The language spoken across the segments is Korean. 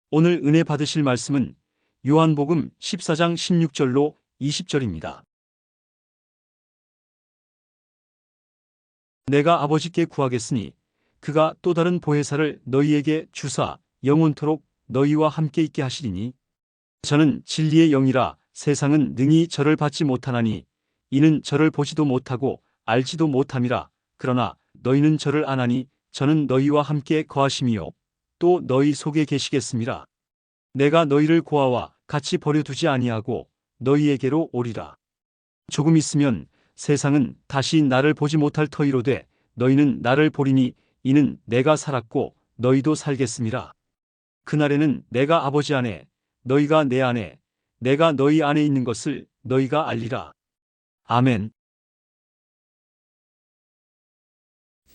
오늘 은혜 받으실 말씀은 요한복음 14장 16절로 20절입니다. 내가 아버지께 구하겠으니 그가 또 다른 보혜사를 너희에게 주사 영원토록 너희와 함께 있게 하시리니 저는 진리의 영이라 세상은 능히 저를 받지 못하나니 이는 저를 보지도 못하고 알지도 못함이라. 그러나 너희는 저를 아나니 저는 너희와 함께 거하심이요 또 너희 속에 계시겠음이라. 내가 너희를 고아와 같이 버려두지 아니하고 너희에게로 오리라. 조금 있으면 세상은 다시 나를 보지 못할 터이로되 너희는 나를 보리니 이는 내가 살았고 너희도 살겠음이라. 그날에는 내가 아버지 안에 너희가 내 안에 내가 너희 안에 있는 것을 너희가 알리라. 아멘.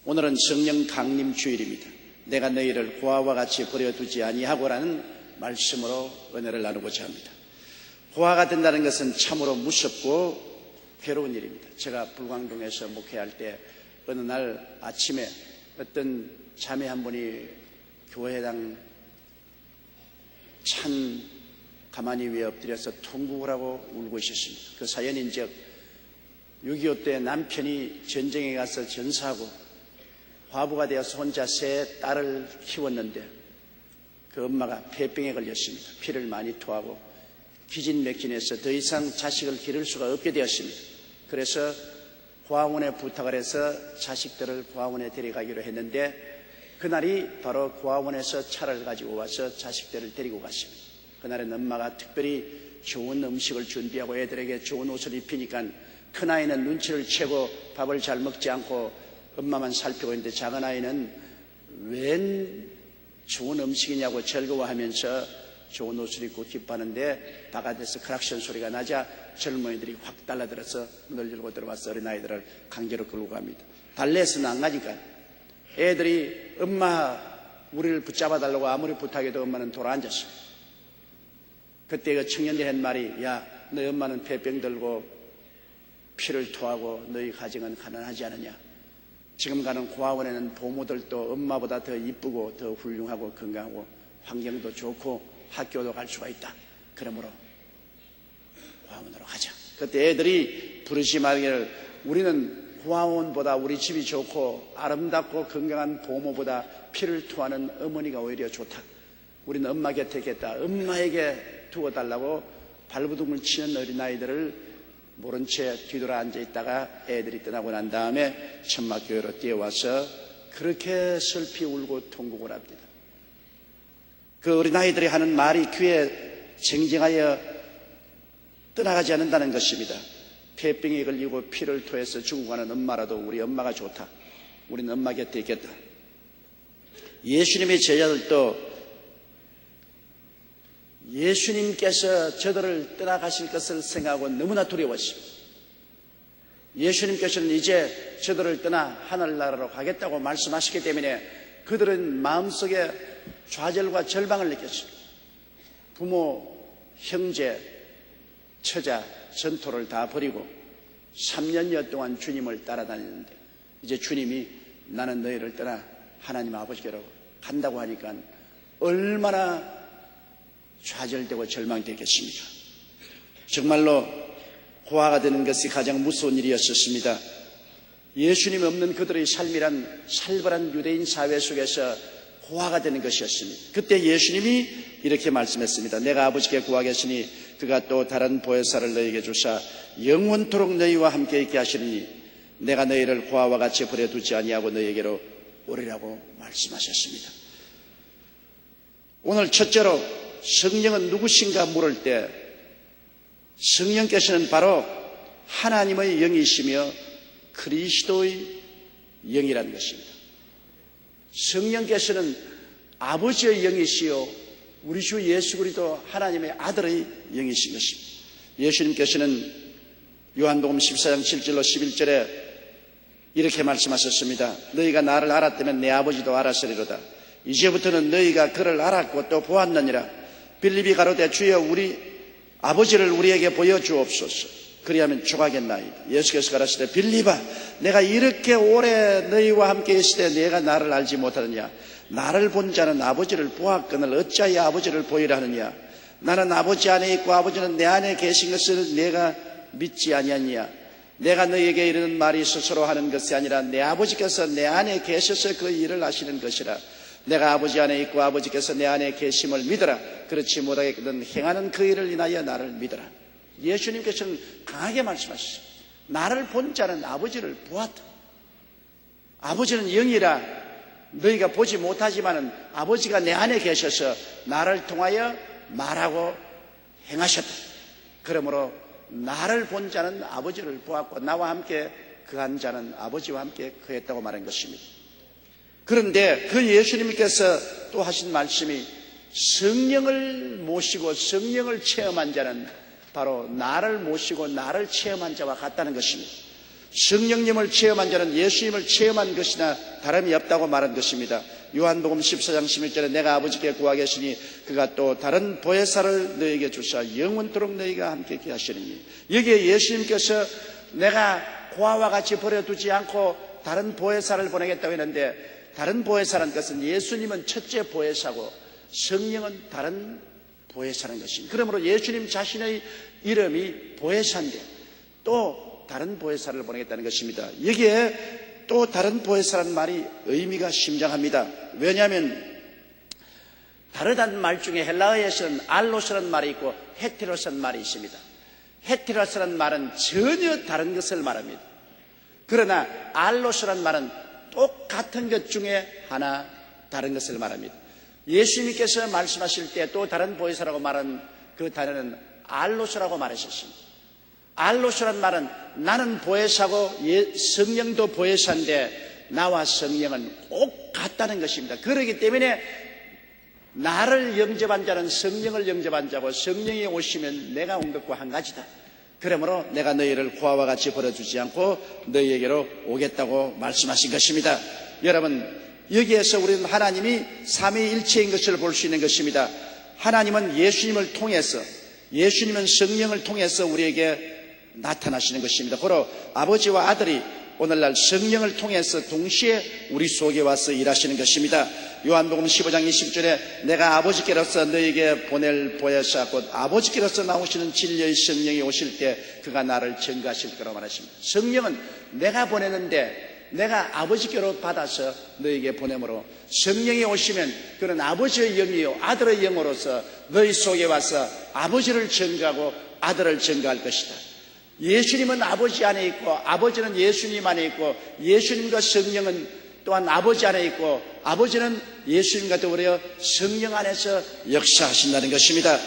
오늘은 성령 강림 주일입니다. 내가 너희를 고아와 같이 버려두지 아니하고라는 말씀으로 은혜를 나누고자 합니다. 고아가 된다는 것은 참으로 무섭고 괴로운 일입니다. 제가 불광동에서 목회할 때 어느 날 아침에 어떤 자매 한 분이 교회당 찬 가만히 위에 엎드려서 통곡을 하고 울고 있었습니다. 그 사연인즉 6.25 때 남편이 전쟁에 가서 전사하고 과부가 되어서 혼자 세 딸을 키웠는데 그 엄마가 폐병에 걸렸습니다. 피를 많이 토하고 기진맥진해서 더 이상 자식을 기를 수가 없게 되었습니다. 그래서 고아원에 부탁을 해서 자식들을 고아원에 데려가기로 했는데 그날이 바로 고아원에서 차를 가지고 와서 자식들을 데리고 갔습니다. 그날은 엄마가 특별히 좋은 음식을 준비하고 애들에게 좋은 옷을 입히니까 큰아이는 눈치를 채고 밥을 잘 먹지 않고 엄마만 살피고 있는데 작은아이는 웬 좋은 음식이냐고 즐거워하면서 좋은 옷을 입고 기뻐하는데 바깥에서 크락션 소리가 나자 젊은이들이 확 달라들어서 문을 열고 들어와서 어린아이들을 강제로 끌고 갑니다. 달래서는 안 가니까 애들이 엄마 우리를 붙잡아달라고 아무리 부탁해도 엄마는 돌아앉았어요. 그때 그 청년들이 한 말이 야 너희 엄마는 폐병 들고 피를 토하고 너희 가정은 가난하지 않느냐. 지금 가는 고아원에는 보모들도 엄마보다 더 이쁘고 더 훌륭하고 건강하고 환경도 좋고 학교도 갈 수가 있다. 그러므로 고아원으로 가자. 그때 애들이 부르시마기를 우리는 고아원보다 우리 집이 좋고 아름답고 건강한 보모보다 피를 토하는 어머니가 오히려 좋다. 우리는 엄마 곁에 있겠다. 엄마에게 두어달라고 발버둥을 치는 어린아이들을 모른 채 뒤돌아 앉아있다가 애들이 떠나고 난 다음에 천막교회로 뛰어와서 그렇게 슬피 울고 통곡을 합니다. 그 어린아이들이 하는 말이 귀에 쟁쟁하여 떠나가지 않는다는 것입니다. 폐병에 걸리고 피를 토해서 죽어가는 엄마라도 우리 엄마가 좋다. 우리는 엄마 곁에 있겠다. 예수님의 제자들도 예수님께서 저들을 떠나가실 것을 생각하고 너무나 두려웠습니다. 예수님께서는 이제 저들을 떠나 하늘나라로 가겠다고 말씀하시기 때문에 그들은 마음속에 좌절과 절망을 느꼈습니다. 부모, 형제, 처자, 전토를 다 버리고 3년여 동안 주님을 따라다녔는데 이제 주님이 나는 너희를 떠나 하나님 아버지께로 간다고 하니까 얼마나 좌절되고 절망되겠습니까? 정말로 고아가 되는 것이 가장 무서운 일이었습니다. 예수님 없는 그들의 삶이란 살벌한 유대인 사회 속에서 고아가 되는 것이었습니다. 그때 예수님이 이렇게 말씀했습니다. 내가 아버지께 구하겠으니 그가 또 다른 보혜사를 너희에게 주사 영원토록 너희와 함께 있게 하시리니 내가 너희를 고아와 같이 버려두지 아니하고 너희에게로 오리라고 말씀하셨습니다. 오늘 첫째로 성령은 누구신가 물을 때 성령께서는 바로 하나님의 영이시며 그리스도의 영이라는 것입니다. 성령께서는 아버지의 영이시요 우리 주 예수 그리스도 하나님의 아들의 영이신 것입니다. 예수님께서는 요한복음 14장 7절로 11절에 이렇게 말씀하셨습니다. 너희가 나를 알았다면 내 아버지도 알았으리로다. 이제부터는 너희가 그를 알았고 또 보았느니라. 빌립이 가로되 주여 우리 아버지를 우리에게 보여주옵소서. 그리하면 좋아하겠나이다. 예수께서 가라사대 빌리바 내가 이렇게 오래 너희와 함께 있을 때 내가 나를 알지 못하느냐. 나를 본 자는 아버지를 보았거늘 어찌하여 아버지를 보이라 하느냐. 나는 아버지 안에 있고 아버지는 내 안에 계신 것을 내가 믿지 아니하느냐. 내가 너희에게 이르는 말이 스스로 하는 것이 아니라 내 아버지께서 내 안에 계셔서 그 일을 하시는 것이라. 내가 아버지 안에 있고 아버지께서 내 안에 계심을 믿어라. 그렇지 못하겠거든 행하는 그 일을 인하여 나를 믿어라. 예수님께서는 강하게 말씀하셨습니다. 나를 본 자는 아버지를 보았다. 아버지는 영이라 너희가 보지 못하지만은 아버지가 내 안에 계셔서 나를 통하여 말하고 행하셨다. 그러므로 나를 본 자는 아버지를 보았고 나와 함께 그한 자는 아버지와 함께 그했다고 말한 것입니다. 그런데 그 예수님께서 또 하신 말씀이 성령을 모시고 성령을 체험한 자는 바로 나를 모시고 나를 체험한 자와 같다는 것입니다. 성령님을 체험한 자는 예수님을 체험한 것이나 다름이 없다고 말한 것입니다. 요한복음 14장 11절에 내가 아버지께 구하겠으니 그가 또 다른 보혜사를 너희에게 주사 영원토록 너희가 함께 있게 하시느니. 여기에 예수님께서 내가 고아와 같이 버려두지 않고 다른 보혜사를 보내겠다고 했는데 다른 보혜사라는 것은 예수님은 첫째 보혜사고 성령은 다른 보혜사라는 것입니다. 그러므로 예수님 자신의 이름이 보혜사인데 또 다른 보혜사를 보내겠다는 것입니다. 여기에 또 다른 보혜사라는 말이 의미가 심장합니다. 왜냐하면 다르다는 말 중에 헬라어에서는 알로스라는 말이 있고 헤테로스라는 말이 있습니다. 헤테로스라는 말은 전혀 다른 것을 말합니다. 그러나 알로스라는 말은 똑같은 것 중에 하나 다른 것을 말합니다. 예수님께서 말씀하실 때 또 다른 보혜사라고 말한 그 단어는 알로스라고 말하셨습니다. 알로스란 말은 나는 보혜사고 성령도 보혜사인데 나와 성령은 꼭 같다는 것입니다. 그렇기 때문에 나를 영접한 자는 성령을 영접한 자고 성령이 오시면 내가 온 것과 한 가지다. 그러므로 내가 너희를 고아와 같이 버려두지 않고 너희에게로 오겠다고 말씀하신 것입니다. 여러분 여기에서 우리는 하나님이 삼위일체인 것을 볼 수 있는 것입니다. 하나님은 예수님을 통해서 예수님은 성령을 통해서 우리에게 나타나시는 것입니다. 바로 아버지와 아들이 오늘날 성령을 통해서 동시에 우리 속에 와서 일하시는 것입니다. 요한복음 15장 20절에 내가 아버지께로서 너희에게 보낼 보혜사 곧 아버지께로서 나오시는 진리의 성령이 오실 때 그가 나를 증거하실 거라고 말하십니다. 성령은 내가 보내는데 내가 아버지께로 받아서 너희에게 보내므로 성령이 오시면 그는 아버지의 영이요 아들의 영으로서 너희 속에 와서 아버지를 증거하고 아들을 증거할 것이다. 예수님은 아버지 안에 있고 아버지는 예수님 안에 있고 예수님과 성령은 또한 아버지 안에 있고 아버지는 예수님과 더불어 성령 안에서 역사하신다는 것입니다.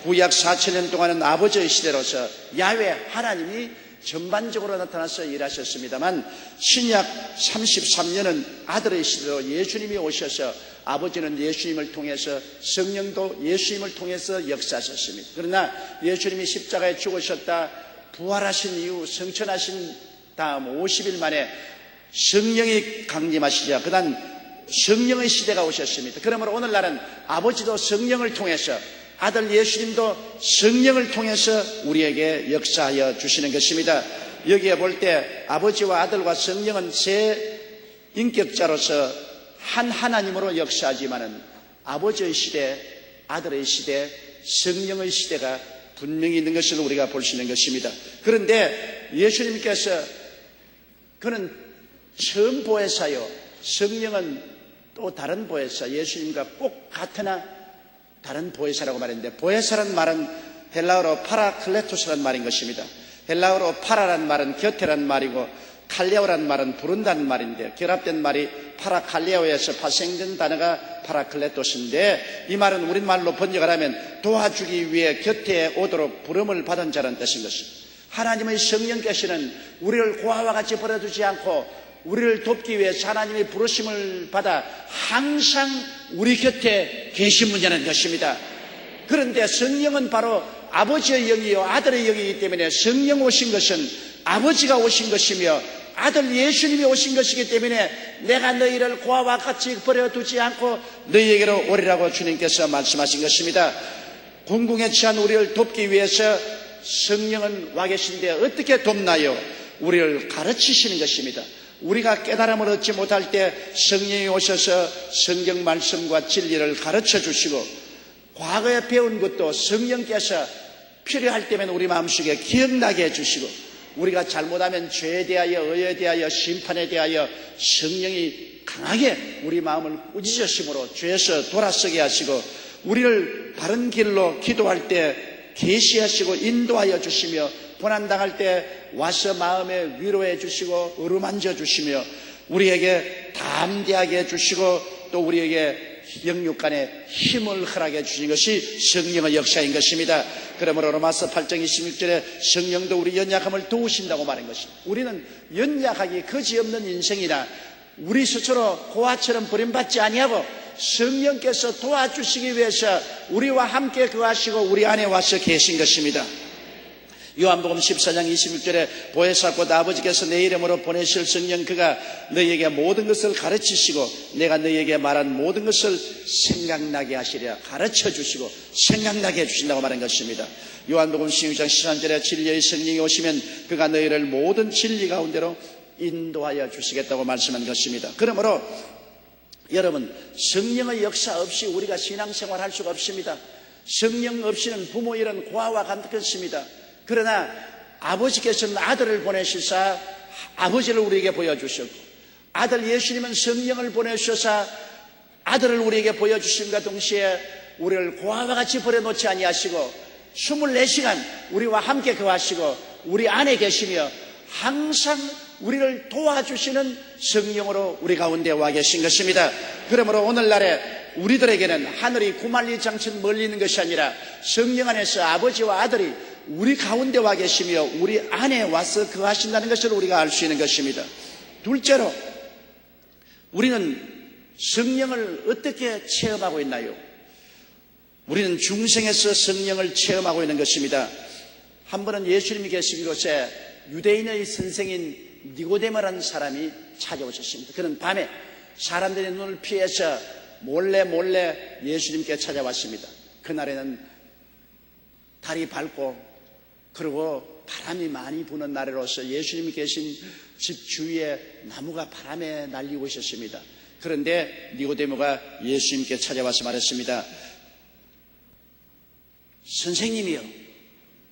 구약 4,000년 동안은 아버지의 시대로서 야훼 하나님이 전반적으로 나타나서 일하셨습니다만 신약 33년은 아들의 시대로 예수님이 오셔서 아버지는 예수님을 통해서 성령도 예수님을 통해서 역사하셨습니다. 그러나 예수님이 십자가에 죽으셨다 부활하신 이후 성천하신 다음 50일 만에 성령이 강림하시자 그다음 성령의 시대가 오셨습니다. 그러므로 오늘날은 아버지도 성령을 통해서 아들 예수님도 성령을 통해서 우리에게 역사하여 주시는 것입니다. 여기에 볼 때 아버지와 아들과 성령은 세 인격자로서 한 하나님으로 역사하지만은 아버지의 시대, 아들의 시대, 성령의 시대가 분명히 있는 것을 우리가 볼 수 있는 것입니다. 그런데 예수님께서 그는 처음 보혜사요 성령은 또 다른 보혜사 예수님과 꼭 같으나 다른 보혜사라고 말했는데 보혜사란 말은 헬라어로 파라클레토스란 말인 것입니다. 헬라어로 파라란 말은 곁에란 말이고 칼레오란 말은 부른다는 말인데 결합된 말이 파라칼레오에서 파생된 단어가 파라클레토스인데 이 말은 우리말로 번역을 하면 도와주기 위해 곁에 오도록 부름을 받은 자라는 뜻인 것입니다. 하나님의 성령께서는 우리를 고아와 같이 버려두지 않고 우리를 돕기 위해서 하나님의 부르심을 받아 항상 우리 곁에 계신 분이라는 것입니다. 그런데 성령은 바로 아버지의 영이요 아들의 영이기 때문에 성령 오신 것은 아버지가 오신 것이며 아들 예수님이 오신 것이기 때문에 내가 너희를 고아와 같이 버려두지 않고 너희에게로 오리라고 주님께서 말씀하신 것입니다. 공궁에 처한 우리를 돕기 위해서 성령은 와 계신데 어떻게 돕나요? 우리를 가르치시는 것입니다. 우리가 깨달음을 얻지 못할 때 성령이 오셔서 성경 말씀과 진리를 가르쳐 주시고, 과거에 배운 것도 성령께서 필요할 때면 우리 마음속에 기억나게 해주시고, 우리가 잘못하면 죄에 대하여, 의에 대하여, 심판에 대하여 성령이 강하게 우리 마음을 꾸짖으심으로 죄에서 돌아서게 하시고, 우리를 바른 길로 기도할 때 계시하시고 인도하여 주시며, 고난당할 때 와서 마음에 위로해 주시고 어루만져 주시며, 우리에게 담대하게 해주시고 또 우리에게 영육간에 힘을 허락해 주신 것이 성령의 역사인 것입니다. 그러므로 로마서 8장 26절에 성령도 우리 연약함을 도우신다고 말한 것입니다. 우리는 연약하기 그지없는 인생이나 우리 스스로 고아처럼 버림받지 아니하고 성령께서 도와주시기 위해서 우리와 함께 거하시고 우리 안에 와서 계신 것입니다. 요한복음 14장 26절에 보혜사 곧 아버지께서 내 이름으로 보내실 성령, 그가 너희에게 모든 것을 가르치시고 내가 너희에게 말한 모든 것을 생각나게 하시리라. 가르쳐 주시고 생각나게 해주신다고 말한 것입니다. 요한복음 16장 13절에 진리의 성령이 오시면 그가 너희를 모든 진리 가운데로 인도하여 주시겠다고 말씀한 것입니다. 그러므로 여러분, 성령의 역사 없이 우리가 신앙생활 할 수가 없습니다. 성령 없이는 부모 일은 고아와 같습니다. 그러나 아버지께서는 아들을 보내시사 아버지를 우리에게 보여주셨고, 아들 예수님은 성령을 보내주셔서 아들을 우리에게 보여주심과 동시에 우리를 고아와 같이 버려놓지 아니하시고 24시간 우리와 함께 거하시고 우리 안에 계시며 항상 우리를 도와주시는 성령으로 우리 가운데 와 계신 것입니다. 그러므로 오늘날에 우리들에게는 하늘이 구만리 장천 멀리 있는 것이 아니라 성령 안에서 아버지와 아들이 우리 가운데 와 계시며 우리 안에 와서 거하신다는 것을 우리가 알 수 있는 것입니다. 둘째로, 우리는 성령을 어떻게 체험하고 있나요? 우리는 중생에서 성령을 체험하고 있는 것입니다. 한 번은 예수님이 계신 곳에 유대인의 선생인 니고데모라는 사람이 찾아오셨습니다. 그는 밤에 사람들의 눈을 피해서 몰래 예수님께 찾아왔습니다. 그날에는 달이 밝고 그리고 바람이 많이 부는 날로서 예수님이 계신 집 주위에 나무가 바람에 날리고 있었습니다. 그런데 니고데모가 예수님께 찾아와서 말했습니다. 선생님이요,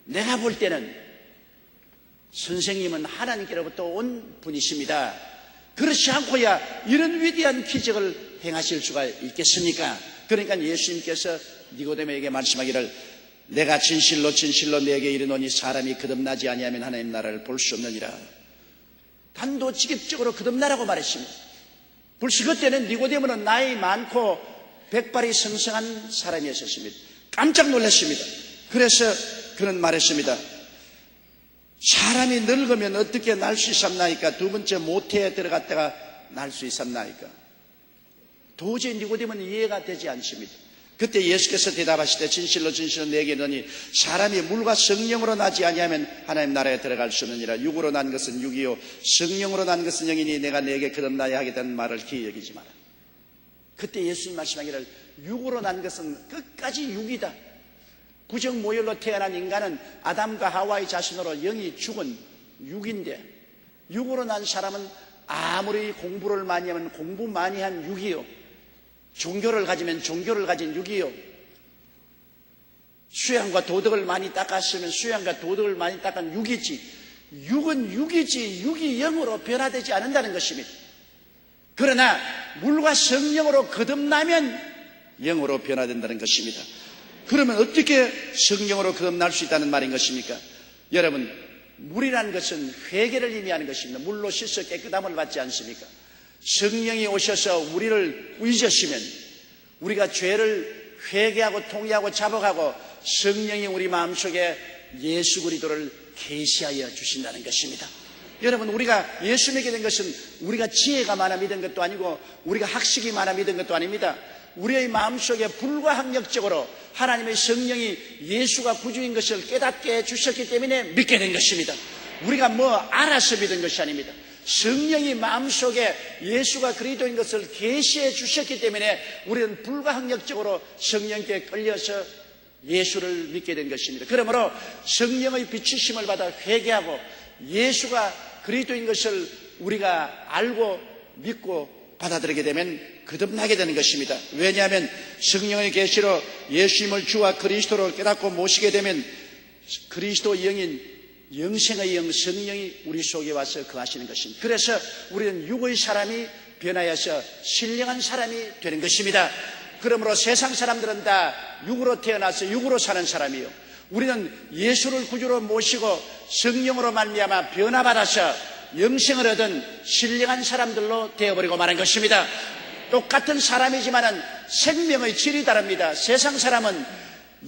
내가 볼 때는 선생님은 하나님께로부터 온 분이십니다. 그렇지 않고야 이런 위대한 기적을 행하실 수가 있겠습니까? 그러니까 예수님께서 니고데모에게 말씀하기를, 내가 진실로 내게 이르노니 사람이 거듭나지 아니하면 하나님 나라를 볼 수 없느니라. 단도직입적으로 거듭나라고 말했습니다. 벌써 그때는 니고데모는 나이 많고 백발이 성성한 사람이었습니다. 깜짝 놀랐습니다. 그래서 그는 말했습니다. 사람이 늙으면 어떻게 날 수 있었나이까? 두 번째 모태에 들어갔다가 날 수 있었나이까? 도저히 니고데모는 이해가 되지 않습니다. 그때 예수께서 대답하실 때 진실로 내게 이르노니 사람이 물과 성령으로 나지 아니하면 하나님 나라에 들어갈 수 없느니라. 육으로 난 것은 육이요 성령으로 난 것은 영이니 내가 내게 거듭나야 하겠다는 말을 기이 여기지 마라. 그때 예수님 말씀하기를, 육으로 난 것은 끝까지 육이다. 부정 모혈로 태어난 인간은 아담과 하와의 자신으로 영이 죽은 육인데, 육으로 난 사람은 아무리 공부를 많이 하면 공부 많이 한 육이요, 종교를 가지면 종교를 가진 육이요, 수양과 도덕을 많이 닦았으면 수양과 도덕을 많이 닦은 육이지, 육은 육이지 육이 영으로 변화되지 않는다는 것입니다. 그러나 물과 성령으로 거듭나면 영으로 변화된다는 것입니다. 그러면 어떻게 성령으로 거듭날 수 있다는 말인 것입니까? 여러분, 물이라는 것은 회개를 의미하는 것입니다. 물로 씻어 깨끗함을 받지 않습니까? 성령이 오셔서 우리를 의지하시면 우리가 죄를 회개하고 통회하고 자복하고 성령이 우리 마음속에 예수 그리스도를 계시하여 주신다는 것입니다. 여러분, 우리가 예수 믿게 된 것은 우리가 지혜가 많아 믿은 것도 아니고 우리가 학식이 많아 믿은 것도 아닙니다. 우리의 마음속에 불가항력적으로 하나님의 성령이 예수가 구주인 것을 깨닫게 해주셨기 때문에 믿게 된 것입니다. 우리가 알아서 믿은 것이 아닙니다. 성령이 마음속에 예수가 그리스도인 것을 계시해 주셨기 때문에 우리는 불가항력적으로 성령께 끌려서 예수를 믿게 된 것입니다. 그러므로 성령의 비추심을 받아 회개하고 예수가 그리스도인 것을 우리가 알고 믿고 받아들이게 되면 거듭나게 되는 것입니다. 왜냐하면 성령의 계시로 예수님을 주와 그리스도로 깨닫고 모시게 되면 그리스도 영인 영생의 영 성령이 우리 속에 와서 거하시는 것입니다. 그래서 우리는 육의 사람이 변하여서 신령한 사람이 되는 것입니다. 그러므로 세상 사람들은 다 육으로 태어나서 육으로 사는 사람이요, 우리는 예수를 구주로 모시고 성령으로 말미암아 변화받아서 영생을 얻은 신령한 사람들로 되어버리고 마는 것입니다. 똑같은 사람이지만은 생명의 질이 다릅니다. 세상 사람은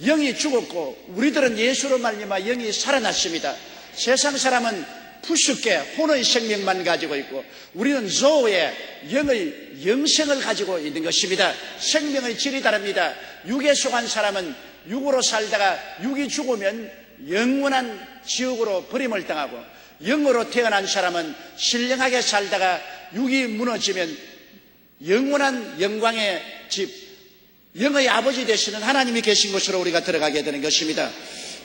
영이 죽었고 우리들은 예수로 말미암아 영이 살아났습니다. 세상 사람은 푸쉽게 혼의 생명만 가지고 있고 우리는 조의 영의 영생을 가지고 있는 것입니다. 생명의 질이 다릅니다. 육에 속한 사람은 육으로 살다가 육이 죽으면 영원한 지옥으로 버림을 당하고, 영으로 태어난 사람은 신령하게 살다가 육이 무너지면 영원한 영광의 집, 영의 아버지 되시는 하나님이 계신 곳으로 우리가 들어가게 되는 것입니다.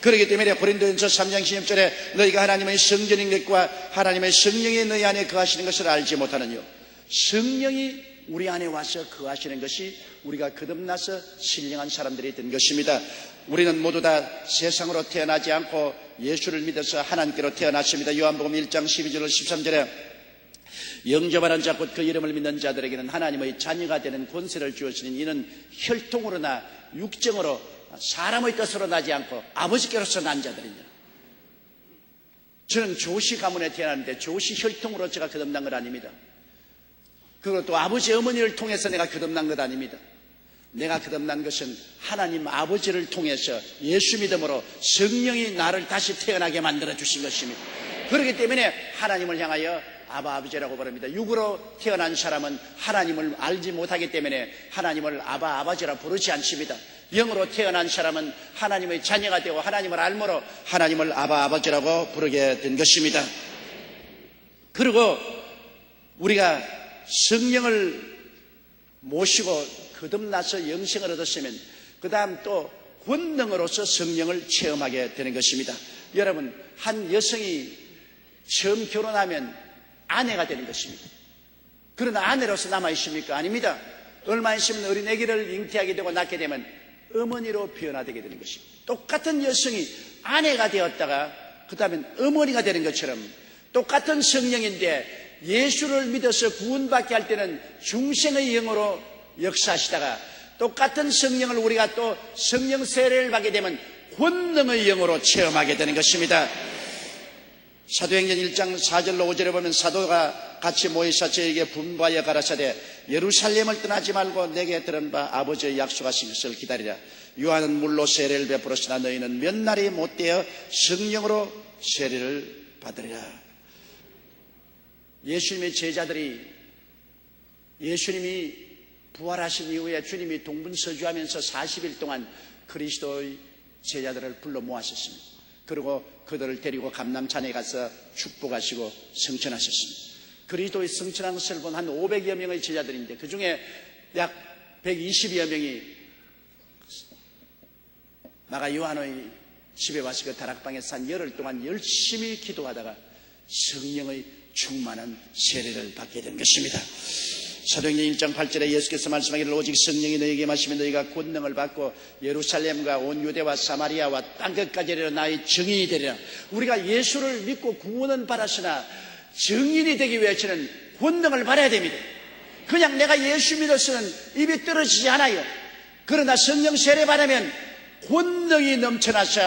그렇기 때문에 고린도전서 3장 16절에 너희가 하나님의 성전인 것과 하나님의 성령이 너희 안에 거하시는 것을 알지 못하느뇨. 성령이 우리 안에 와서 거하시는 것이 우리가 거듭나서 신령한 사람들이 된 것입니다. 우리는 모두 다 세상으로 태어나지 않고 예수를 믿어서 하나님께로 태어났습니다. 요한복음 1장 12절 13절에 영접하는 자 곧 그 이름을 믿는 자들에게는 하나님의 자녀가 되는 권세를 주었으니 이는 혈통으로나 육정으로 사람의 뜻으로 나지 않고 아버지께로서 난 자들이니라. 저는 조씨 가문에 태어났는데 조씨 혈통으로 제가 거듭난 것 아닙니다. 그리고 또 아버지 어머니를 통해서 내가 거듭난 것 아닙니다. 내가 거듭난 것은 하나님 아버지를 통해서 예수 믿음으로 성령이 나를 다시 태어나게 만들어 주신 것입니다. 그렇기 때문에 하나님을 향하여 아바 아버지라고 부릅니다. 육으로 태어난 사람은 하나님을 알지 못하기 때문에 하나님을 아바 아버지라 부르지 않습니다. 영으로 태어난 사람은 하나님의 자녀가 되고 하나님을 알므로 하나님을 아바 아버지라고 부르게 된 것입니다. 그리고 우리가 성령을 모시고 거듭나서 영생을 얻었으면 그 다음 또 권능으로서 성령을 체험하게 되는 것입니다. 여러분, 한 여성이 처음 결혼하면 아내가 되는 것입니다. 그러나 아내로서 남아있습니까? 아닙니다. 얼마 있으면 어린 아기를 잉태하게 되고 낳게 되면 어머니로 변화되게 되는 것입니다. 똑같은 여성이 아내가 되었다가 그 다음에 어머니가 되는 것처럼 똑같은 성령인데 예수를 믿어서 구원받게 할 때는 중생의 영으로 역사하시다가 똑같은 성령을 우리가 또 성령 세례를 받게 되면 권능의 영으로 체험하게 되는 것입니다. 사도행전 1장 4절로 5절에 보면 사도가 같이 모이사 저에게 분부하여 가라사대 예루살렘을 떠나지 말고 내게 들은 바 아버지의 약속하신 것을 기다리라. 요한은 물로 세례를 베풀었으나 너희는 몇 날이 못되어 성령으로 세례를 받으리라. 예수님의 제자들이 예수님이 부활하신 이후에 주님이 동분서주하면서 40일 동안 그리스도의 제자들을 불러 모았었습니다. 그리고 그들을 데리고 감람산에 가서 축복하시고 성천하셨습니다. 그리스도의 성천한 것을 본 한 500여 명의 제자들인데 그 중에 약 120여 명이 마가 요한의 집에 와서 그 다락방에서 한 열흘 동안 열심히 기도하다가 성령의 충만한 세례를 받게 된 것입니다. 사도행전 1장 8절에 예수께서 말씀하기를 오직 성령이 너희에게 마시면 너희가 권능을 받고 예루살렘과 온 유대와 사마리아와 땅끝까지 이르러 나의 증인이 되리라. 우리가 예수를 믿고 구원은 받았으나 증인이 되기 위해서는 권능을 받아야 됩니다. 그냥 내가 예수 믿었으면 입이 떨어지지 않아요. 그러나 성령 세례 받으면 권능이 넘쳐나서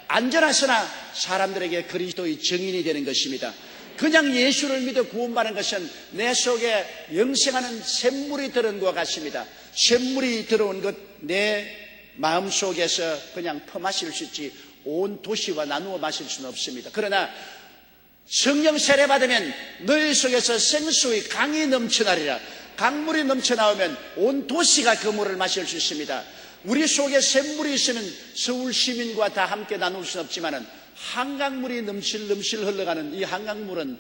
안전하서나 사람들에게 그리스도의 증인이 되는 것입니다. 그냥 예수를 믿어 구원받는 것은 내 속에 영생하는 샘물이 들어온 것 같습니다. 샘물이 들어온 것 내 마음속에서 그냥 퍼마실 수 있지 온 도시와 나누어 마실 수는 없습니다. 그러나 성령 세례 받으면 너희 속에서 생수의 강이 넘쳐나리라. 강물이 넘쳐나오면 온 도시가 그 물을 마실 수 있습니다. 우리 속에 샘물이 있으면 서울 시민과 다 함께 나눌 수는 없지만은 한강물이 넘실 흘러가는 이 한강물은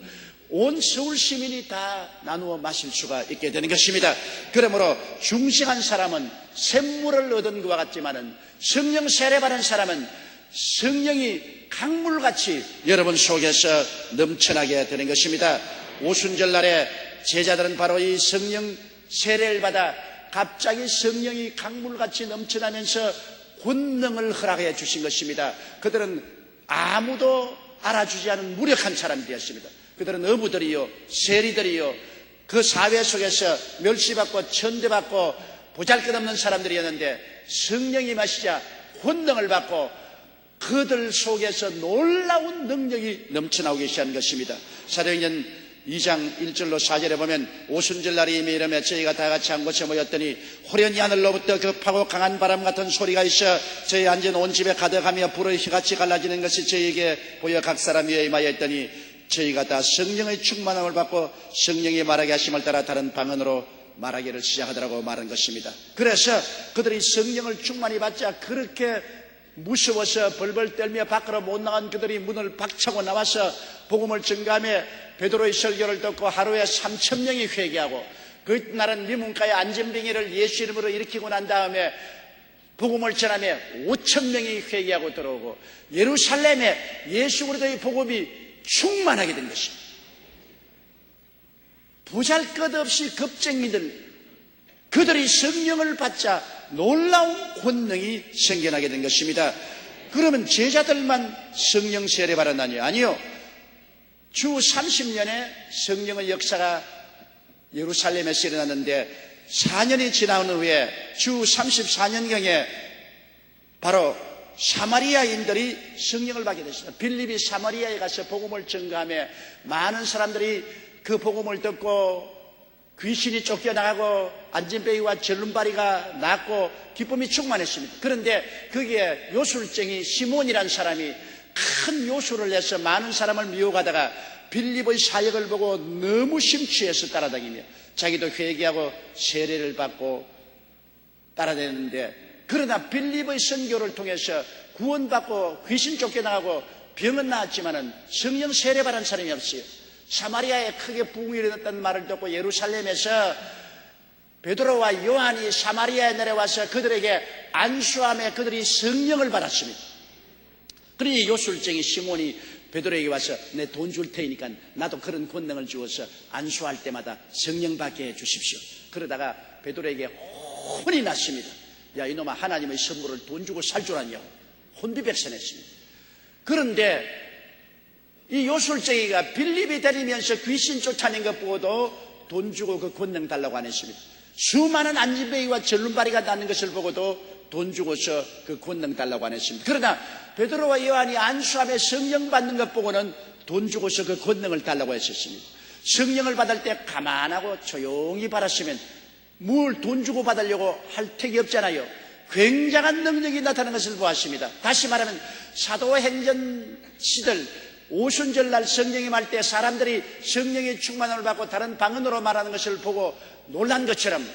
온 서울 시민이 다 나누어 마실 수가 있게 되는 것입니다. 그러므로 중생한 사람은 샘물을 얻은 것과 같지만은 성령 세례받은 사람은 성령이 강물같이 여러분 속에서 넘쳐나게 되는 것입니다. 오순절 날에 제자들은 바로 이 성령 세례를 받아 갑자기 성령이 강물같이 넘쳐나면서 권능을 허락해 주신 것입니다. 그들은 아무도 알아주지 않은 무력한 사람이 되었습니다. 그들은 어부들이요, 세리들이요, 그 사회 속에서 멸시받고 천대받고 보잘것없는 사람들이었는데 성령이 마시자 권능을 받고 그들 속에서 놀라운 능력이 넘쳐나오기 시작한 것입니다. 사도행전 2장 1절로 4절에 보면 오순절 날이 이미 이르매 저희가 다 같이 한 곳에 모였더니 호련히 하늘로부터 급하고 강한 바람 같은 소리가 있어 저희 앉은 온 집에 가득하며 불의 휘같이 갈라지는 것이 저희에게 보여 각 사람 위에 임하여 있더니 저희가 다 성령의 충만함을 받고 성령이 말하게 하심을 따라 다른 방언으로 말하기를 시작하더라고 말한 것입니다. 그래서 그들이 성령을 충만히 받자 그렇게 무서워서 벌벌 떨며 밖으로 못 나간 그들이 문을 박차고 나와서 복음을 전가하며 베드로의 설교를 듣고 하루에 3,000명이 회개하고 그날은 미문가의 안전뱅이를 예수 이름으로 일으키고 난 다음에 복음을 전하며 5,000명이 회개하고 들어오고 예루살렘에 예수 그리스도의 복음이 충만하게 된 것입니다. 보잘것없이 겁쟁이들 그들이 성령을 받자 놀라운 권능이 생겨나게 된 것입니다. 그러면 제자들만 성령 세례 받았나요? 아니요. 주 30년에 성령의 역사가 예루살렘에서 일어났는데 4년이 지난 후에 주 34년경에 바로 사마리아인들이 성령을 받게 됐습니다. 빌립이 사마리아에 가서 복음을 전가하며 많은 사람들이 그 복음을 듣고 귀신이 쫓겨나가고 안진뱅이와 절름발이가 낫고 기쁨이 충만했습니다. 그런데 거기에 요술쟁이 시몬이라는 사람이 큰 요술을 해서 많은 사람을 미혹하다가 빌립의 사역을 보고 너무 심취해서 따라다니며 자기도 회개하고 세례를 받고 따라다녔는데 그러나 빌립의 선교를 통해서 구원받고 귀신 쫓겨나가고 병은 나았지만은 성령 세례받은 사람이 없어요. 사마리아에 크게 부흥이 일어났다는 말을 듣고 예루살렘에서 베드로와 요한이 사마리아에 내려와서 그들에게 안수하며 그들이 성령을 받았습니다. 그러니 요술쟁이 시몬이 베드로에게 와서 내 돈 줄 테니까 나도 그런 권능을 주어서 안수할 때마다 성령 받게 해주십시오. 그러다가 베드로에게 혼이 났습니다. 야 이놈아 하나님의 선물을 돈 주고 살 줄 아냐고 혼비백산했습니다. 그런데 이 요술쟁이가 빌립이 데리면서 귀신 쫓아낸 것 보고도 돈 주고 그 권능 달라고 안 했습니다. 수많은 안진뱅이와 절름발이가 낫는 것을 보고도 돈 주고서 그 권능 달라고 안 했습니다. 그러나 베드로와 요한이 안수함에 성령 받는 것 보고는 돈 주고서 그 권능을 달라고 했었습니다. 성령을 받을 때 가만하고 조용히 받았으면 뭘 돈 주고 받으려고 할 택이 없잖아요. 굉장한 능력이 나타나는 것을 보았습니다. 다시 말하면 사도행전 시절 오순절 날 성령이 말 때 사람들이 성령의 충만함을 받고 다른 방언으로 말하는 것을 보고 놀란 것처럼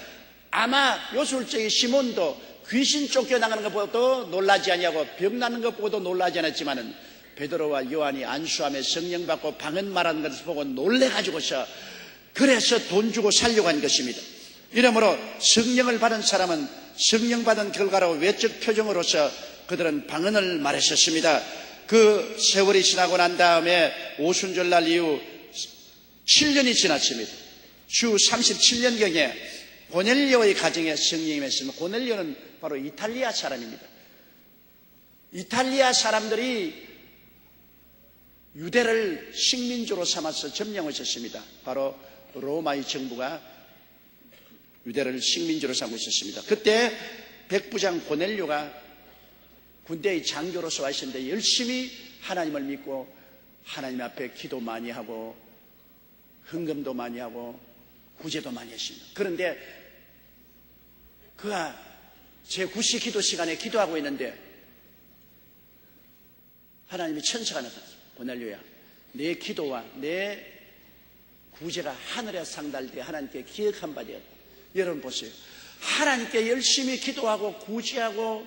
아마 요술쟁이 시몬도 귀신 쫓겨나가는 것보다도 놀라지 아니하고 병 나는 것보다도 놀라지 않았지만은 베드로와 요한이 안수하며 성령 받고 방언 말하는 것을 보고 놀래가지고서 그래서 돈 주고 살려고 한 것입니다. 이러므로 성령을 받은 사람은 성령 받은 결과로 외적 표정으로서 그들은 방언을 말했었습니다. 그 세월이 지나고 난 다음에 오순절날 이후 7년이 지났습니다. 주 37년경에 고넬료의 가정에 성령이 임했습니다. 고넬료는 바로 이탈리아 사람입니다. 이탈리아 사람들이 유대를 식민지로 삼아서 점령하셨습니다. 바로 로마의 정부가 유대를 식민지로 삼고 있었습니다. 그때 백부장 고넬료가 군대의 장교로서 와 있었는데 열심히 하나님을 믿고 하나님 앞에 기도 많이 하고 헌금도 많이 하고 구제도 많이 했습니다. 그런데 그가 제9시 기도 시간에 기도하고 있는데 하나님이 천사가 나타났습니다. 고넬료야, 내 기도와 내 구제가 하늘에 상달되어 하나님께 기억한 바 되었다. 여러분 보세요. 하나님께 열심히 기도하고 구제하고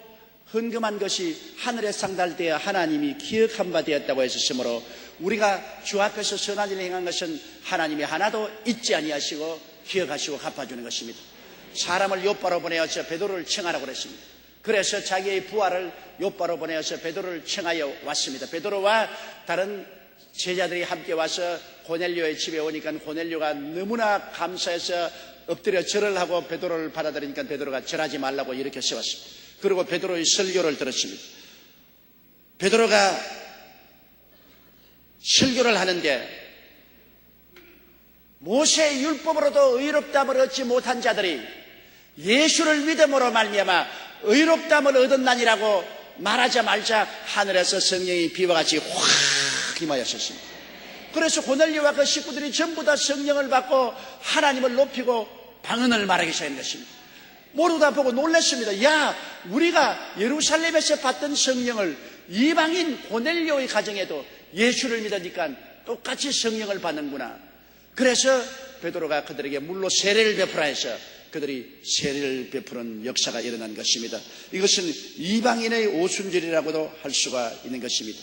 헌금한 것이 하늘에 상달되어 하나님이 기억한 바 되었다고 했으므로 우리가 주 앞에서 선한 일을 행한 것은 하나님이 하나도 잊지 아니하시고 기억하시고 갚아주는 것입니다. 사람을 욥바로 보내어서 베드로를 청하라고 그랬습니다. 그래서 자기의 부하를 욥바로 보내어서 베드로를 청하여 왔습니다. 베드로와 다른 제자들이 함께 와서 고넬료의 집에 오니까 고넬료가 너무나 감사해서 엎드려 절을 하고 베드로를 받아들이니까 베드로가 절하지 말라고 이렇게 세웠습니다. 그리고 베드로의 설교를 들었습니다. 베드로가 설교를 하는데 모세의 율법으로도 의롭다함을 얻지 못한 자들이 예수를 믿음으로 말미암아 의롭다함을 얻었나니라고 말하자마자 하늘에서 성령이 비와 같이 확 임하였습니다. 그래서 고넬료와 그 식구들이 전부 다 성령을 받고 하나님을 높이고 방언을 말하기 시작한 것입니다. 모두 다 보고 놀랐습니다. 야, 우리가 예루살렘에서 받던 성령을 이방인 고넬료의 가정에도 예수를 믿으니까 똑같이 성령을 받는구나. 그래서 베드로가 그들에게 물로 세례를 베푸라 해서 그들이 세례를 베푸는 역사가 일어난 것입니다. 이것은 이방인의 오순절이라고도 할 수가 있는 것입니다.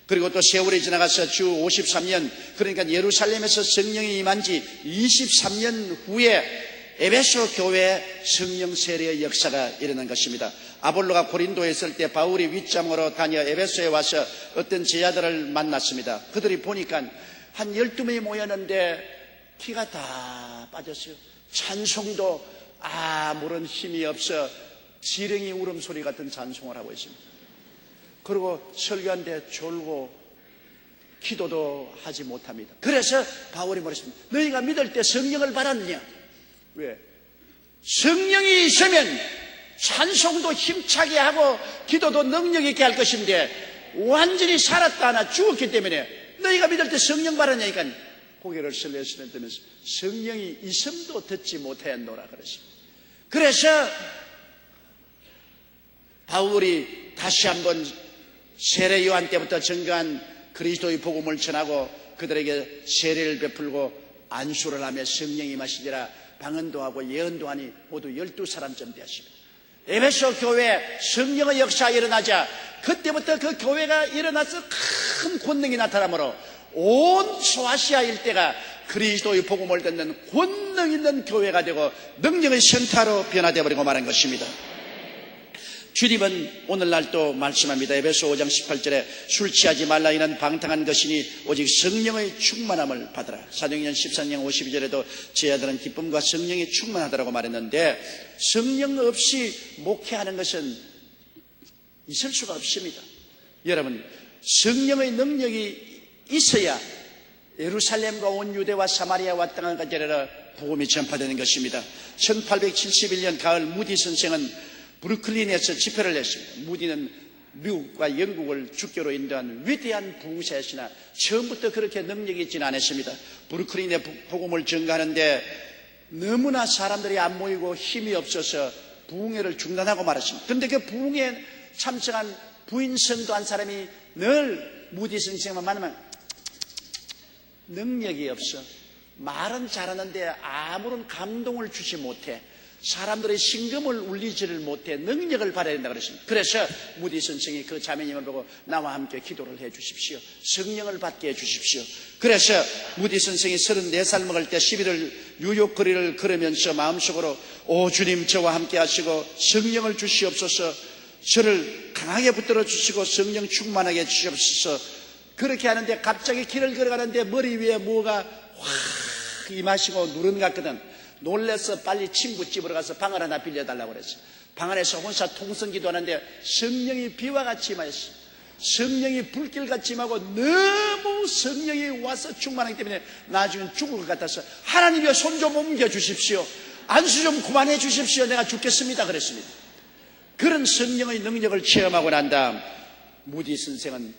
그리고 또 세월이 지나가서 주 53년, 그러니까 예루살렘에서 성령이 임한 지 23년 후에 에베소 교회에 성령 세례의 역사가 일어난 것입니다. 아볼로가 고린도에 있을 때 바울이 윗장으로 다녀 에베소에 와서 어떤 제자들을 만났습니다. 그들이 보니까 한 12명이 모였는데 기가 다 빠졌어요. 찬송도 아무런 힘이 없어 지렁이 울음소리 같은 찬송을 하고 있습니다. 그리고 설교하는데 졸고 기도도 하지 못합니다. 그래서 바울이 말했습니다. 너희가 믿을 때 성령을 받았느냐? 왜? 성령이 있으면 찬송도 힘차게 하고 기도도 능력 있게 할 것인데 완전히 살았다 하나 죽었기 때문에 너희가 믿을 때 성령 받았냐니까 고개를 설레시면서 성령이 있음도 듣지 못하였노라 그랬습니다. 그래서 바울이 다시 한번 세례 요한 때부터 증거한 그리스도의 복음을 전하고 그들에게 세례를 베풀고 안수를 하며 성령이 임하시니라 방언도 하고 예언도 하니 모두 12사람쯤 되었습니다. 에베소 교회에 성령의 역사가 일어나자 그때부터 그 교회가 일어나서 큰 권능이 나타나므로 온 소아시아 일대가 그리스도의 복음을 듣는 권능 있는 교회가 되고 능력의 센터로 변화되어 버리고 말한 것입니다. 주님은 오늘날 또 말씀합니다. 에베소 5장 18절에 술 취하지 말라 이는 방탕한 것이니 오직 성령의 충만함을 받으라. 사도행전 13장 52절에도 제자들은 기쁨과 성령이 충만하다라고 말했는데 성령 없이 목회하는 것은 있을 수가 없습니다. 여러분, 성령의 능력이 있어야 예루살렘과 온 유대와 사마리아와 땅까지 이르러 복음이 전파되는 것입니다. 1871년 가을 무디 선생은 브루클린에서 집회를 했습니다. 무디는 미국과 영국을 주교로 인도한 위대한 부흥사였으나 처음부터 그렇게 능력이 있지는 않았습니다. 브루클린에 복음을 전가하는데 너무나 사람들이 안 모이고 힘이 없어서 부흥회를 중단하고 말았습니다. 그런데 그 부흥회에 참석한 부인 성도 한 사람이 늘 무디 선생만 만나면 능력이 없어. 말은 잘하는데 아무런 감동을 주지 못해. 사람들의 심금을 울리지를 못해. 능력을 받아야 된다고 그랬습니다. 그래서 무디 선생이 그 자매님을 보고 나와 함께 기도를 해 주십시오. 성령을 받게 해 주십시오. 그래서 무디 선생이 34살 먹을 때 11월 뉴욕 거리를 걸으면서 마음속으로 오 주님 저와 함께 하시고 성령을 주시옵소서, 저를 강하게 붙들어 주시고 성령 충만하게 해 주시옵소서. 그렇게 하는데 갑자기 길을 걸어가는데 머리 위에 뭐가 확 임하시고 누른 것 같거든. 놀래서 빨리 친구 집으로 가서 방을 하나 빌려달라고 그랬어. 방 안에서 혼자 통성기도 하는데 성령이 비와 같이 임하였어. 성령이 불길같이 임하고 너무 성령이 와서 충만하기 때문에 나중엔 죽을 것 같아서 하나님이여 손 좀 옮겨 주십시오. 안수 좀 그만해 주십시오. 내가 죽겠습니다 그랬습니다. 그런 성령의 능력을 체험하고 난 다음 무디 선생은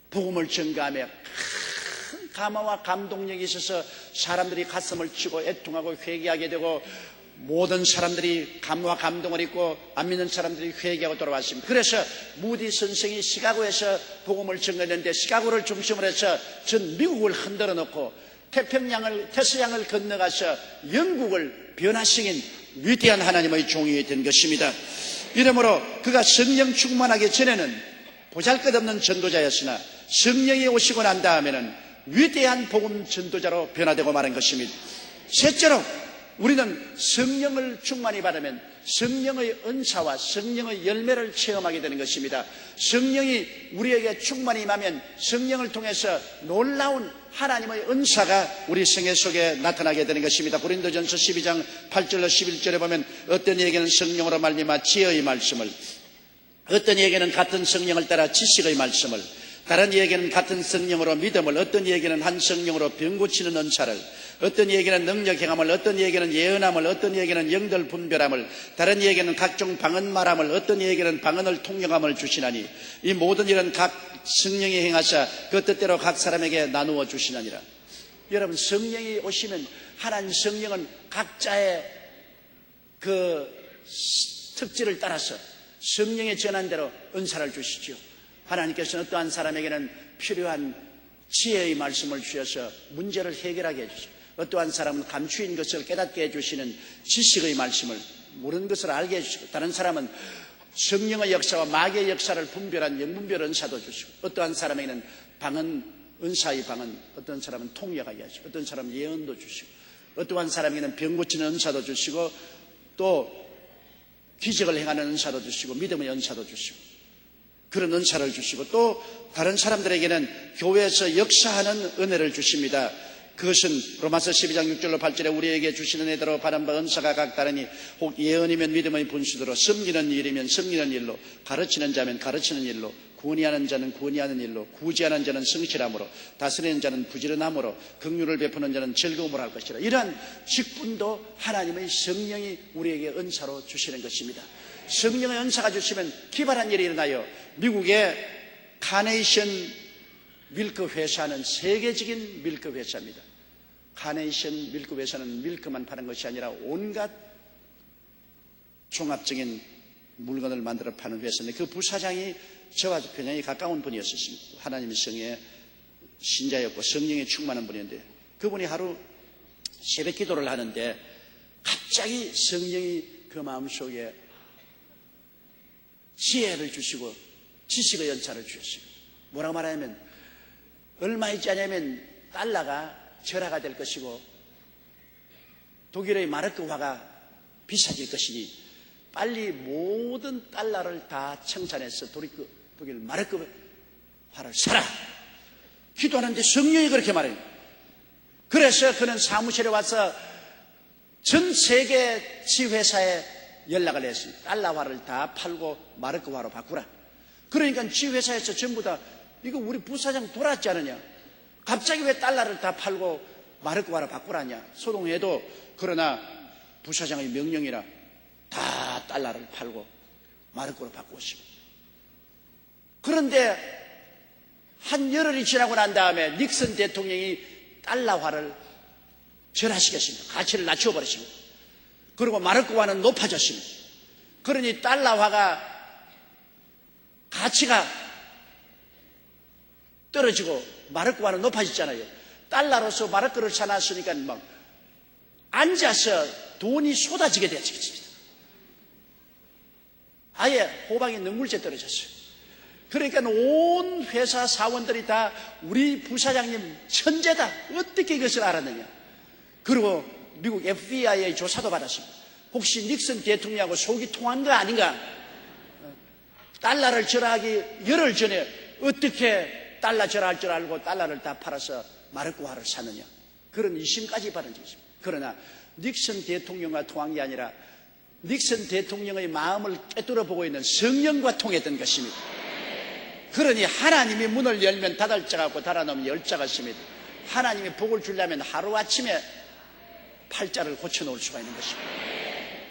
복음을 전가하며 큰 감화와 감동력이 있어서 사람들이 가슴을 치고 애통하고 회개하게 되고 모든 사람들이 감화 감동을 입고 안 믿는 사람들이 회개하고 돌아왔습니다. 그래서 무디 선생이 시카고에서 복음을 전가했는데 시카고를 중심으로 해서 전 미국을 흔들어 놓고 태평양을 태서양을 건너가서 영국을 변화시킨 위대한 하나님의 종이 된 것입니다. 이러므로 그가 성령 충만하기 전에는 보잘것없는 전도자였으나 성령이 오시고 난 다음에는 위대한 복음 전도자로 변화되고 마는 것입니다. 셋째로 우리는 성령을 충만히 받으면 성령의 은사와 성령의 열매를 체험하게 되는 것입니다. 성령이 우리에게 충만히 임하면 성령을 통해서 놀라운 하나님의 은사가 우리 생애 속에 나타나게 되는 것입니다. 고린도전서 12장 8절로 11절에 보면 어떤 이에게는 성령으로 말미암아 지혜의 말씀을, 어떤 이에게는 같은 성령을 따라 지식의 말씀을, 다른 이에게는 같은 성령으로 믿음을, 어떤 이에게는 한 성령으로 병 고치는 은사를, 어떤 이에게는 능력 행함을, 어떤 이에게는 예언함을, 어떤 이에게는 영들 분별함을, 다른 이에게는 각종 방언 말함을, 어떤 이에게는 방언을 통역함을 주시나니 이 모든 일은 각 성령이 행하사 그 뜻대로 각 사람에게 나누어 주시나니라. 여러분, 성령이 오시면 하나님 성령은 각자의 그 특질을 따라서 성령의 전한대로 은사를 주시죠. 하나님께서는 어떠한 사람에게는 필요한 지혜의 말씀을 주셔서 문제를 해결하게 해주시고, 어떠한 사람은 감추인 것을 깨닫게 해주시는 지식의 말씀을, 모르는 것을 알게 해주시고, 다른 사람은 성령의 역사와 마귀의 역사를 분별한 영분별 은사도 주시고, 어떠한 사람에게는 방언, 은사의 방언, 어떤 사람은 통역하게 하시고, 어떤 사람은 예언도 주시고, 어떠한 사람에게는 병 고치는 은사도 주시고, 또 기적을 행하는 은사도 주시고, 믿음의 은사도 주시고, 그런 은사를 주시고, 또 다른 사람들에게는 교회에서 역사하는 은혜를 주십니다. 그것은 로마서 12장 6절로 8절에 우리에게 주시는 은혜대로 받은 바 은사가 각다르니 혹 예언이면 믿음의 분수대로, 섬기는 일이면 섬기는 일로, 가르치는 자면 가르치는 일로, 구원하는 자는 구원하는 일로, 구제하는 자는 성실함으로, 다스리는 자는 부지런함으로, 긍휼을 베푸는 자는 즐거움으로 할 것이라. 이러한 직분도 하나님의 성령이 우리에게 은사로 주시는 것입니다. 성령의 은사가 주시면 기발한 일이 일어나요. 미국의 카네이션 밀크 회사는 세계적인 밀크 회사입니다. 카네이션 밀크 회사는 밀크만 파는 것이 아니라 온갖 종합적인 물건을 만들어 파는 회사인데, 그 부사장이 저와 굉장히 가까운 분이었습니다. 하나님의 성에 신자였고 성령에 충만한 분이었는데, 그분이 하루 새벽 기도를 하는데 갑자기 성령이 그 마음속에 지혜를 주시고 지식의 연차를 주셨어요. 뭐라고 말하냐면, 얼마 있지 않냐면 달러가 절하가 될 것이고 독일의 마르크화가 비싸질 것이니 빨리 모든 달러를 다 청산해서 독일 마르크화를 사라. 기도하는데 성령이 그렇게 말해요. 그래서 그는 사무실에 와서 전 세계 지회사에 연락을 했습니다. 달러화를 다 팔고 마르크화로 바꾸라. 그러니까 지회사에서 전부 다 이거 우리 부사장 돌았지 않느냐, 갑자기 왜 달러를 다 팔고 마르크화로 바꾸라냐 소동해도, 그러나 부사장의 명령이라 다 달러를 팔고 마르크화로 바꾸었습니다. 그런데 한 열흘이 지나고 난 다음에 닉슨 대통령이 달러화를 절하시겠습니다. 가치를 낮춰버리십니다. 그리고 마르크화는 높아졌습니다. 그러니 달러화가 가치가 떨어지고 마르크화는 높아졌잖아요. 달러로서 마르크를 사놨으니까 막 앉아서 돈이 쏟아지게 되었습니다. 아예 호방이 능물째 떨어졌어요. 그러니까 온 회사 사원들이 다 우리 부사장님 천재다, 어떻게 이것을 알았느냐. 그리고 미국 FBI의 조사도 받았습니다. 혹시 닉슨 대통령하고 속이 통한 거 아닌가? 달러를 절하기 열흘 전에 어떻게 달러 절할 줄 알고 달러를 다 팔아서 마르크화를 사느냐, 그런 의심까지 받은 적이 있습니다. 그러나 닉슨 대통령과 통한 게 아니라 닉슨 대통령의 마음을 꿰뚫어 보고 있는 성령과 통했던 것입니다. 그러니 하나님이 문을 열면 닫을 자가 없고 닫아놓으면 열 자가 있습니다. 하나님이 복을 주려면 하루아침에 팔자를 고쳐놓을 수가 있는 것입니다.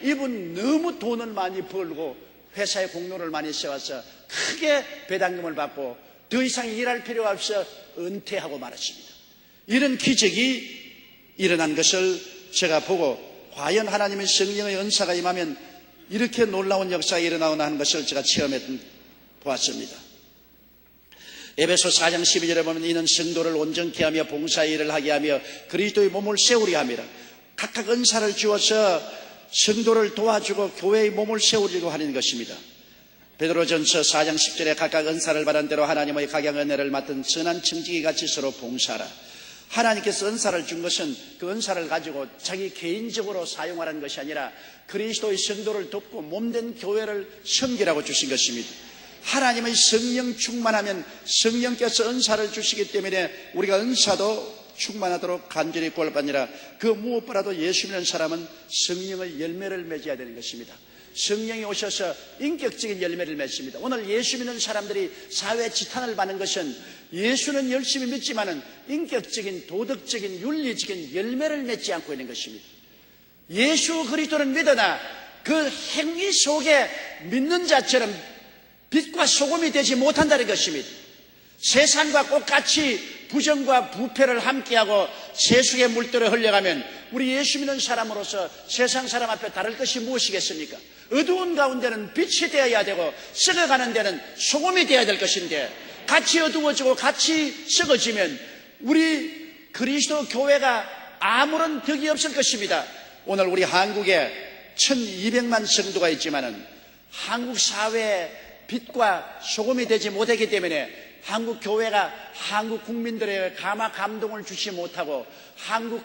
이분 너무 돈을 많이 벌고 회사에 공로를 많이 세워서 크게 배당금을 받고 더 이상 일할 필요가 없어 은퇴하고 말았습니다. 이런 기적이 일어난 것을 제가 보고, 과연 하나님의 성령의 은사가 임하면 이렇게 놀라운 역사가 일어나오나 하는 것을 제가 체험해 보았습니다. 에베소 4장 12절에 보면 이는 성도를 온전케 하며 봉사의 일을 하게 하며 그리스도의 몸을 세우려 함이라. 각각 은사를 주어서 성도를 도와주고 교회의 몸을 세우려고 하는 것입니다. 베드로전서 4장 10절에 각각 은사를 받은 대로 하나님의 각양 은혜를 맡은 선한 청지기 같이 서로 봉사하라. 하나님께서 은사를 준 것은 그 은사를 가지고 자기 개인적으로 사용하라는 것이 아니라 그리스도의 성도를 돕고 몸된 교회를 섬기라고 주신 것입니다. 하나님의 성령 충만하면 성령께서 은사를 주시기 때문에 우리가 은사도 충만하도록 간절히 구할바니라. 그 무엇보다도 예수 믿는 사람은 성령의 열매를 맺어야 되는 것입니다. 성령이 오셔서 인격적인 열매를 맺습니다. 오늘 예수 믿는 사람들이 사회 지탄을 받는 것은 예수는 열심히 믿지만은 인격적인, 도덕적인, 윤리적인 열매를 맺지 않고 있는 것입니다. 예수 그리스도는 믿으나 그 행위 속에 믿는 자처럼 빛과 소금이 되지 못한다는 것입니다. 세상과 똑같이 부정과 부패를 함께하고 세속의 물들을 흘려가면 우리 예수 믿는 사람으로서 세상 사람 앞에 다를 것이 무엇이겠습니까? 어두운 가운데는 빛이 되어야 되고 썩어가는 데는 소금이 되어야 될 것인데 같이 어두워지고 같이 썩어지면 우리 그리스도 교회가 아무런 덕이 없을 것입니다. 오늘 우리 한국에 1200만 성도가 있지만은 한국 사회에 빛과 소금이 되지 못하기 때문에 한국 교회가 한국 국민들에게 가마 감동을 주지 못하고 한국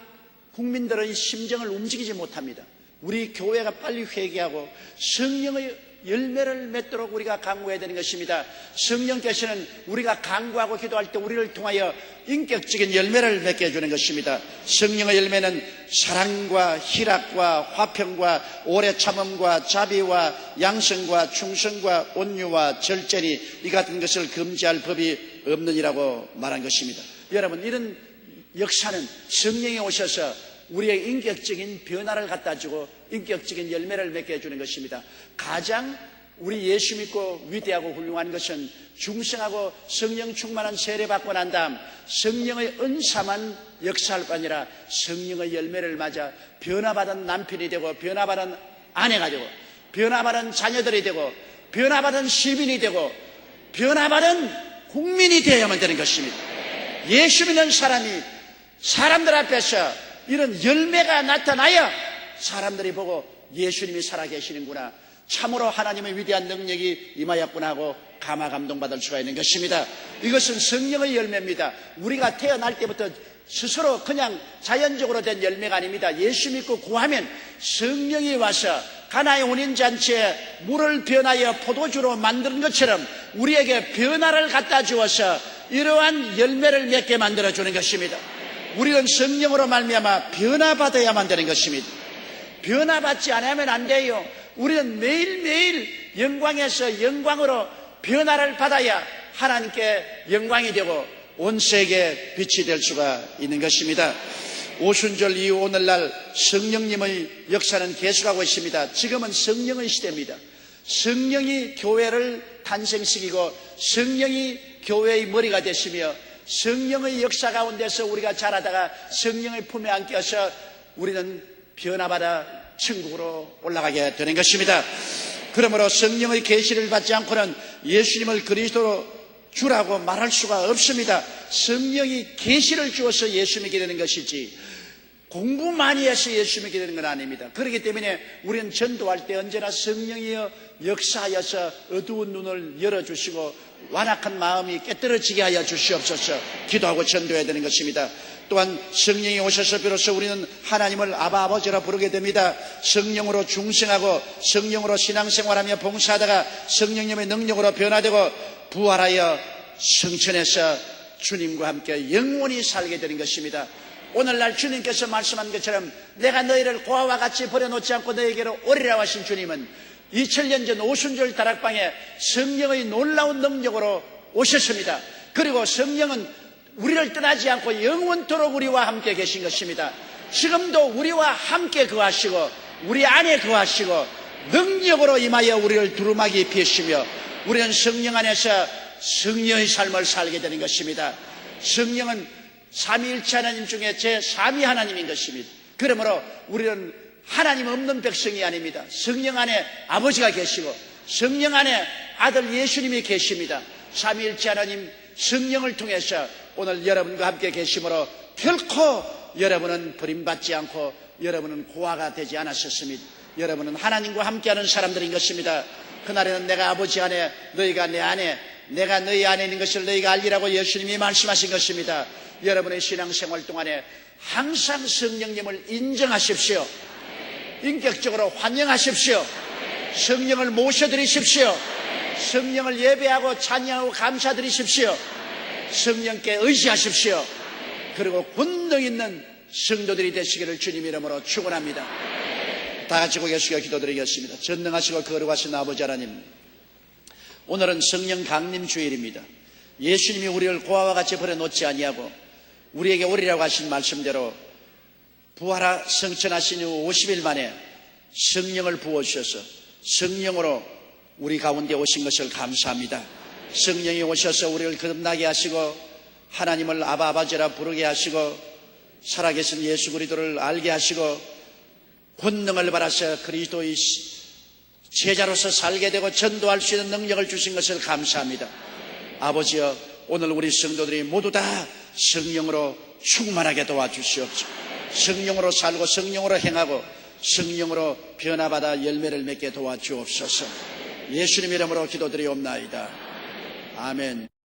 국민들의 심정을 움직이지 못합니다. 우리 교회가 빨리 회개하고 성령의 열매를 맺도록 우리가 강구해야 되는 것입니다. 성령께서는 우리가 강구하고 기도할 때 우리를 통하여 인격적인 열매를 맺게 해주는 것입니다. 성령의 열매는 사랑과 희락과 화평과 오래 참음과 자비와 양성과 충성과 온유와 절제니 이 같은 것을 금지할 법이 없느니라고 말한 것입니다. 여러분, 이런 역사는 성령이 오셔서 우리의 인격적인 변화를 갖다 주고 인격적인 열매를 맺게 해주는 것입니다. 가장 우리 예수 믿고 위대하고 훌륭한 것은 중생하고 성령 충만한 세례받고 난 다음 성령의 은사만 역사할 뿐 아니라 성령의 열매를 맞아 변화받은 남편이 되고 변화받은 아내가 되고 변화받은 자녀들이 되고 변화받은 시민이 되고 변화받은 국민이 되어야만 되는 것입니다. 예수 믿는 사람이 사람들 앞에서 이런 열매가 나타나야 사람들이 보고 예수님이 살아계시는구나, 참으로 하나님의 위대한 능력이 임하였구나 하고 감화 감동받을 수가 있는 것입니다. 이것은 성령의 열매입니다. 우리가 태어날 때부터 스스로 그냥 자연적으로 된 열매가 아닙니다. 예수 믿고 구하면 성령이 와서 가나의 혼인잔치에 물을 변하여 포도주로 만드는 것처럼 우리에게 변화를 갖다 주어서 이러한 열매를 맺게 만들어주는 것입니다. 우리는 성령으로 말미암아 변화받아야만 되는 것입니다. 변화받지 않으면 안 돼요. 우리는 매일매일 영광에서 영광으로 변화를 받아야 하나님께 영광이 되고 온 세계에 빛이 될 수가 있는 것입니다. 오순절 이후 오늘날 성령님의 역사는 계속하고 있습니다. 지금은 성령의 시대입니다. 성령이 교회를 탄생시키고 성령이 교회의 머리가 되시며 성령의 역사 가운데서 우리가 자라다가 성령의 품에 안겨서 우리는 변화받아 천국으로 올라가게 되는 것입니다. 그러므로 성령의 계시를 받지 않고는 예수님을 그리스도로 주라고 말할 수가 없습니다. 성령이 계시를 주어서 예수 믿게 되는 것이지 공부 많이 해서 예수 믿게 되는 건 아닙니다. 그렇기 때문에 우리는 전도할 때 언제나 성령이여 역사하여서 어두운 눈을 열어주시고 완악한 마음이 깨떨어지게 하여 주시옵소서 기도하고 전도해야 되는 것입니다. 또한 성령이 오셔서 비로소 우리는 하나님을 아바 아버지라 부르게 됩니다. 성령으로 중생하고 성령으로 신앙생활하며 봉사하다가 성령님의 능력으로 변화되고 부활하여 성천에서 주님과 함께 영원히 살게 되는 것입니다. 오늘날 주님께서 말씀한 것처럼 내가 너희를 고아와 같이 버려놓지 않고 너희에게로 오리라 하신 주님은 2000년 전 오순절 다락방에 성령의 놀라운 능력으로 오셨습니다. 그리고 성령은 우리를 떠나지 않고 영원토록 우리와 함께 계신 것입니다. 지금도 우리와 함께 거하시고 우리 안에 거하시고 능력으로 임하여 우리를 두루마기 입히시며 우리는 성령 안에서 성령의 삶을 살게 되는 것입니다. 성령은 삼위일체 하나님 중에 제3위 하나님인 것입니다. 그러므로 우리는 하나님 없는 백성이 아닙니다. 성령 안에 아버지가 계시고 성령 안에 아들 예수님이 계십니다. 삼위일체 하나님 성령을 통해서 오늘 여러분과 함께 계심으로 결코 여러분은 버림받지 않고 여러분은 고아가 되지 않으셨습니다. 여러분은 하나님과 함께하는 사람들인 것입니다. 그날에는 내가 아버지 안에 너희가 내 안에 내가 너희 안에 있는 것을 너희가 알리라고 예수님이 말씀하신 것입니다. 여러분의 신앙생활 동안에 항상 성령님을 인정하십시오. 인격적으로 환영하십시오. 성령을 모셔드리십시오. 성령을 예배하고 찬양하고 감사드리십시오. 성령께 의지하십시오. 그리고 권능 있는 성도들이 되시기를 주님 이름으로 축원합니다. 다 같이 고개 숙여 기도드리겠습니다. 전능하시고 거룩하신 아버지 하나님, 오늘은 성령 강림 주일입니다. 예수님이 우리를 고아와 같이 버려놓지 아니하고 우리에게 오리라고 하신 말씀대로 부활하 성천하신 후 50일 만에 성령을 부어주셔서 성령으로 우리 가운데 오신 것을 감사합니다. 성령이 오셔서 우리를 거듭나게 하시고 하나님을 아바 아버지라 부르게 하시고 살아계신 예수 그리스도를 알게 하시고 권능을 받아서 그리스도의 제자로서 살게 되고 전도할 수 있는 능력을 주신 것을 감사합니다. 아버지여, 오늘 우리 성도들이 모두 다 성령으로 충만하게 도와주시옵소서. 성령으로 살고 성령으로 행하고 성령으로 변화받아 열매를 맺게 도와주옵소서. 예수님 이름으로 기도드리옵나이다. 아멘.